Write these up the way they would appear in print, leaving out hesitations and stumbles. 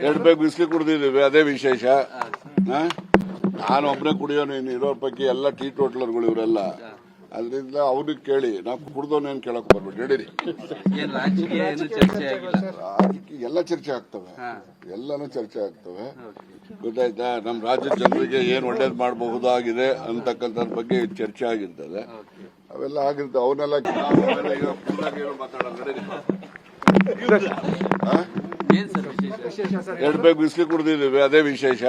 ಎರಡು ಬೇಗ ಬಿಸ್ಲಿ ಕುಡ್ದಿದ್ದೀವಿ, ಅದೇ ವಿಶೇಷ. ನಾನು ಒಬ್ಬನೇ ಕುಡಿಯೋನು, ಇನ್ನು ಇರೋರ್ ಪೈಕಿ ಎಲ್ಲ ಟೀ ಟೋಟ್ಲರ್ಗಳು ಇವರೆಲ್ಲ. ಅದರಿಂದ ಅವ್ರಿಗೆ ಕೇಳಿ, ನಾವು ಕುಡ್ದೋನೇನು ಕೇಳಕ್ ಬರ್ಬೇಡಿ, ನಡೀರಿ. ಎಲ್ಲ ಚರ್ಚೆ ಆಗ್ತವೆ, ಎಲ್ಲಾನು ಚರ್ಚೆ ಆಗ್ತವೆ. ಗೊತ್ತಾಯ್ತಾ? ನಮ್ಮ ರಾಜ್ಯದ ಜನರಿಗೆ ಏನ್ ಒಳ್ಳೇದ್ ಮಾಡಬಹುದಾಗಿದೆ ಅಂತಕ್ಕಂಥದ್ರ ಬಗ್ಗೆ ಚರ್ಚೆ ಆಗಿರ್ತದೆ. ಅವೆಲ್ಲ ಆಗಿರ್ತವೆ, ಅವನ್ನೆಲ್ಲ ಎರಡು ಬೇಗ ಬಿಸ್ಲಿ ಕುಡ್ದಿದ್ದೀವಿ, ಅದೇ ವಿಶೇಷ.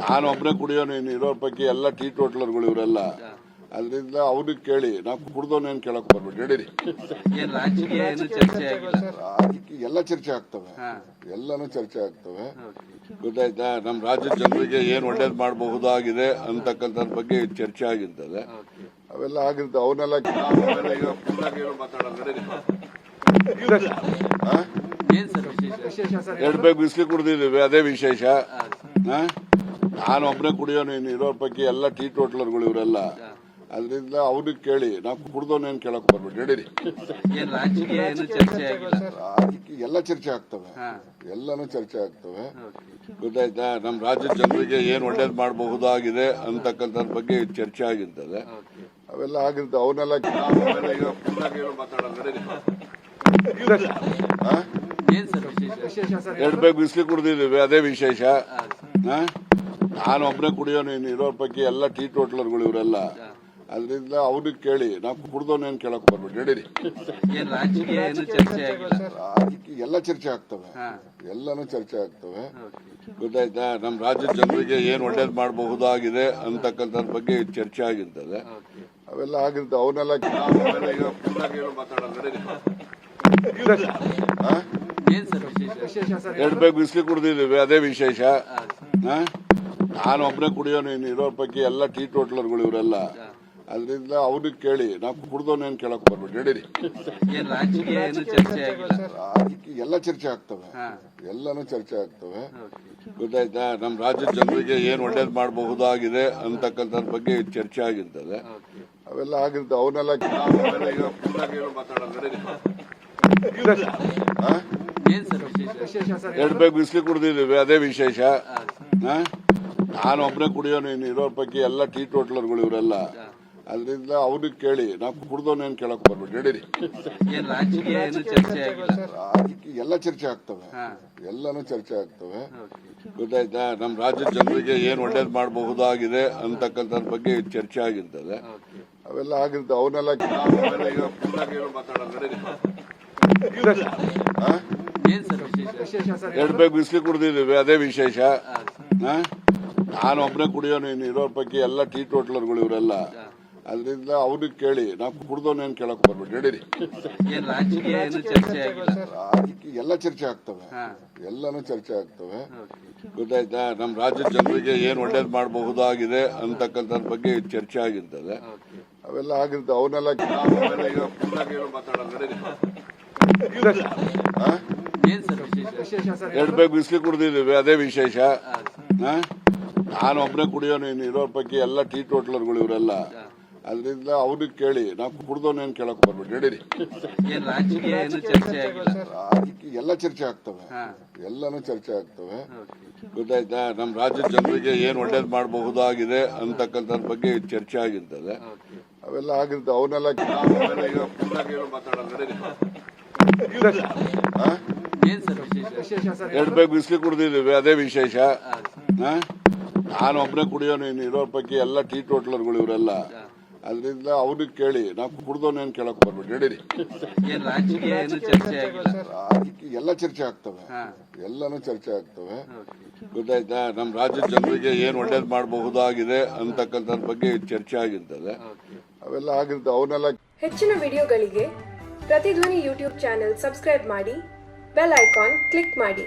ನಾನು ಒಬ್ಬನೇ ಕುಡಿಯೋನು, ಇನ್ನು ಇರೋರ್ ಪೈಕಿ ಎಲ್ಲ ಟೀ ಟೋಟ್ಲರ್ಗಳು ಇವರೆಲ್ಲ. ಅದರಿಂದ ಅವ್ರಿಗೆ ಕೇಳಿ, ನಾವು ಕುಡ್ದೋನೇನು ಕೇಳಕ್ ಬರ್ಬೇಡಿ, ನಡೀರಿ. ಎಲ್ಲ ಚರ್ಚೆ ಆಗ್ತವೆ, ಎಲ್ಲಾನು ಚರ್ಚೆ ಆಗ್ತವೆ. ಗೊತ್ತಾಯ್ತಾ? ನಮ್ಮ ರಾಜ್ಯದ ಜನರಿಗೆ ಏನ್ ಒಳ್ಳೇದ್ ಮಾಡಬಹುದಾಗಿದೆ ಅಂತಕ್ಕಂಥದ್ರ ಬಗ್ಗೆ ಚರ್ಚೆ ಆಗಿರ್ತದೆ. ಅವೆಲ್ಲ ಆಗಿರ್ತವೆ, ಅವನ್ನೆಲ್ಲ ಎರಡು ಬೇಗ ಬಿಸ್ಲಿ ಕುಡ್ದಿದ್ದೀವಿ, ಅದೇ ವಿಶೇಷ. ನಾನು ಒಬ್ಬನೇ ಕುಡಿಯೋನು, ಇನ್ನು ಇರೋರ್ ಪೈಕಿ ಎಲ್ಲ ಟೀ ಟೋಟ್ಲರ್ಗಳು ಇವರೆಲ್ಲ. ಅದರಿಂದ ಅವ್ರಿಗೆ ಕೇಳಿ, ನಾವು ಕುಡ್ದೋನೇನು ಕೇಳಕ್ ಬರ್ಬೇಡಿ, ನಡೀರಿ. ಎಲ್ಲ ಚರ್ಚೆ ಆಗ್ತವೆ, ಎಲ್ಲಾನು ಚರ್ಚೆ ಆಗ್ತವೆ. ಗೊತ್ತಾಯ್ತಾ? ನಮ್ಮ ರಾಜ್ಯದ ಜನರಿಗೆ ಏನ್ ಒಳ್ಳೇದ್ ಮಾಡಬಹುದಾಗಿದೆ ಅಂತಕ್ಕಂಥದ್ರ ಬಗ್ಗೆ ಚರ್ಚೆ ಆಗಿರ್ತದೆ. ಅವೆಲ್ಲ ಆಗಿರ್ತವೆ, ಅವನ್ನೆಲ್ಲ ಎರಡು ಬೇಗ ಬಿಸ್ಲಿ ಕುಡ್ದಿದ್ದೀವಿ, ಅದೇ ವಿಶೇಷ. ನಾನು ಒಬ್ಬನೇ ಕುಡಿಯೋನು, ಇನ್ನು ಇರೋರ್ ಪೈಕಿ ಎಲ್ಲ ಟೀ ಟೋಟ್ಲರ್ಗಳು ಇವರೆಲ್ಲ. ಅದರಿಂದ ಅವ್ರಿಗೆ ಕೇಳಿ, ನಾವು ಕುಡ್ದೋನೇನು ಕೇಳಕ್ ಬರ್ಬೇಡಿ, ನಡೀರಿ. ಎಲ್ಲ ಚರ್ಚೆ ಆಗ್ತವೆ, ಎಲ್ಲಾನು ಚರ್ಚೆ ಆಗ್ತವೆ. ಗೊತ್ತಾಯ್ತಾ? ನಮ್ಮ ರಾಜ್ಯದ ಜನರಿಗೆ ಏನ್ ಒಳ್ಳೇದ್ ಮಾಡಬಹುದಾಗಿದೆ ಅಂತಕ್ಕಂಥದ್ರ ಬಗ್ಗೆ ಚರ್ಚೆ ಆಗಿರ್ತದೆ. ಅವೆಲ್ಲ ಆಗಿರ್ತವೆ, ಅವನ್ನೆಲ್ಲ ಎರಡು ಬೇಗ ಬಿಸ್ಲಿ ಕುಡ್ದಿದ್ದೀವಿ, ಅದೇ ವಿಶೇಷ. ನಾನು ಒಬ್ಬನೇ ಕುಡಿಯೋನು, ಇನ್ನು ಇರೋರ್ ಪೈಕಿ ಎಲ್ಲ ಟೀ ಟೋಟ್ಲರ್ಗಳು ಇವರೆಲ್ಲ. ಅದರಿಂದ ಅವ್ರಿಗೆ ಕೇಳಿ, ನಾವು ಕುಡ್ದೋನೇನು ಕೇಳಕ್ ಬರ್ಬೇಡಿ, ನಡೀರಿ. ಎಲ್ಲ ಚರ್ಚೆ ಆಗ್ತವೆ, ಎಲ್ಲಾನು ಚರ್ಚೆ ಆಗ್ತವೆ. ಗೊತ್ತಾಯ್ತಾ? ನಮ್ಮ ರಾಜ್ಯದ ಜನರಿಗೆ ಏನ್ ಒಳ್ಳೇದ್ ಮಾಡಬಹುದಾಗಿದೆ ಅಂತಕ್ಕಂಥದ್ರ ಬಗ್ಗೆ ಚರ್ಚೆ ಆಗಿರ್ತದೆ. ಅವೆಲ್ಲ ಆಗಿರ್ತವೆ, ಅವನ್ನೆಲ್ಲ ಎರಡು ಬೇಗ ಬಿಸ್ಲಿ ಕುಡ್ದಿದ್ದೀವಿ, ಅದೇ ವಿಶೇಷ. ನಾನು ಒಬ್ಬನೇ ಕುಡಿಯೋನು, ಇನ್ನು ಇರೋರ್ ಪೈಕಿ ಎಲ್ಲ ಟೀ ಟೋಟ್ಲರ್ಗಳು ಇವರೆಲ್ಲ. ಅದರಿಂದ ಅವ್ರಿಗೆ ಕೇಳಿ, ನಾವು ಕುಡ್ದೋನೇನು ಕೇಳಕ್ ಬರ್ಬೇಡಿ, ನಡೀರಿ. ಎಲ್ಲ ಚರ್ಚೆ ಆಗ್ತವೆ, ಎಲ್ಲಾನು ಚರ್ಚೆ ಆಗ್ತವೆ. ಗೊತ್ತಾಯ್ತಾ? ನಮ್ಮ ರಾಜ್ಯದ ಜನರಿಗೆ ಏನ್ ಒಳ್ಳೇದ್ ಮಾಡಬಹುದಾಗಿದೆ ಅಂತಕ್ಕಂಥದ್ರ ಬಗ್ಗೆ ಚರ್ಚೆ ಆಗಿರ್ತದೆ. ಅವೆಲ್ಲ ಆಗಿರ್ತವೆ, ಅವನ್ನೆಲ್ಲ ಎರಡು ಬೇಗ ಬಿಸ್ಲಿ ಕುಡ್ದಿದ್ದೀವಿ, ಅದೇ ವಿಶೇಷ. ನಾನು ಒಬ್ಬನೇ ಕುಡಿಯೋನು, ಇನ್ನು ಇರೋರ್ ಪೈಕಿ ಎಲ್ಲ ಟೀ ಟೋಟ್ಲರ್ಗಳು ಇವರೆಲ್ಲ. ಅದರಿಂದ ಅವ್ರಿಗೆ ಕೇಳಿ, ನಾವು ಕುಡ್ದೋನೇನು ಕೇಳಕ್ ಬರ್ಬೇಡಿ, ನಡೀರಿ. ಎಲ್ಲ ಚರ್ಚೆ ಆಗ್ತವೆ, ಎಲ್ಲಾನು ಚರ್ಚೆ ಆಗ್ತವೆ. ಗೊತ್ತಾಯ್ತಾ? ನಮ್ಮ ರಾಜ್ಯದ ಜನರಿಗೆ ಏನ್ ಒಳ್ಳೇದ್ ಮಾಡಬಹುದಾಗಿದೆ ಅಂತಕ್ಕಂಥದ್ರ ಬಗ್ಗೆ ಚರ್ಚೆ ಆಗಿರ್ತದೆ. ಅವೆಲ್ಲ ಆಗಿರ್ತವೆ, ಅವನ್ನೆಲ್ಲ ಎರಡು ಬೇಗ ಬಿಸ್ಲಿ ಕುಡ್ದಿದ್ದೀವಿ, ಅದೇ ವಿಶೇಷ. ನಾನು ಒಬ್ಬನೇ ಕುಡಿಯೋನು, ಇನ್ನು ಇರೋರ್ ಪೈಕಿ ಎಲ್ಲ ಟೀ ಟೋಟ್ಲರ್ಗಳು ಇವರೆಲ್ಲ. ಅದರಿಂದ ಅವ್ರಿಗೆ ಕೇಳಿ, ನಾವು ಕುಡ್ದೋನೇನು ಕೇಳಕ್ ಬರ್ಬೇಡಿ, ನಡೀರಿ. ಎಲ್ಲ ಚರ್ಚೆ ಆಗ್ತವೆ, ಎಲ್ಲಾನು ಚರ್ಚೆ ಆಗ್ತವೆ. ಗೊತ್ತಾಯ್ತಾ? ನಮ್ಮ ರಾಜ್ಯದ ಜನರಿಗೆ ಏನ್ ಒಳ್ಳೇದ್ ಮಾಡಬಹುದಾಗಿದೆ ಅಂತಕ್ಕಂಥದ್ರ ಬಗ್ಗೆ ಚರ್ಚೆ ಆಗಿರ್ತದೆ. ಅವೆಲ್ಲ ಆಗಿರ್ತವೆ, ಅವನ್ನೆಲ್ಲ ಎರಡು ಬೇಗ ಬಿಸ್ಲಿ ಕುಡ್ದಿದ್ದೀವಿ, ಅದೇ ವಿಶೇಷ. ನಾನು ಒಬ್ಬನೇ ಕುಡಿಯೋನು, ಇನ್ನು ಇರೋರ್ ಪೈಕಿ ಎಲ್ಲ ಟೀ ಟೋಟ್ಲರ್ಗಳು ಇವರೆಲ್ಲ. ಅದರಿಂದ ಅವ್ರಿಗೆ ಕೇಳಿ, ನಾವು ಕುಡ್ದೋನೇನು ಕೇಳಕ್ ಬರ್ಬೇಡಿ, ನಡೀರಿ. ಎಲ್ಲ ಚರ್ಚೆ ಆಗ್ತವೆ, ಎಲ್ಲಾನು ಚರ್ಚೆ ಆಗ್ತವೆ. ಗೊತ್ತಾಯ್ತಾ? ನಮ್ಮ ರಾಜ್ಯದ ಜನರಿಗೆ ಏನ್ ಒಳ್ಳೇದ್ ಮಾಡಬಹುದಾಗಿದೆ ಅಂತಕ್ಕಂಥದ್ರ ಬಗ್ಗೆ ಚರ್ಚೆ ಆಗಿರ್ತದೆ. ಅವೆಲ್ಲ ಆಗಿರ್ತವೆ, ಅವನ್ನೆಲ್ಲ ಹೆಚ್ಚಿನ ವಿಡಿಯೋಗಳಿಗೆ ಪ್ರತಿಧ್ವನಿ ಯೂಟ್ಯೂಬ್ ಚಾನೆಲ್ ಸಬ್ಸ್ಕ್ರೈಬ್ ಮಾಡಿ, ಬೆಲ್ ಐಕಾನ್ ಕ್ಲಿಕ್ ಮಾಡಿ.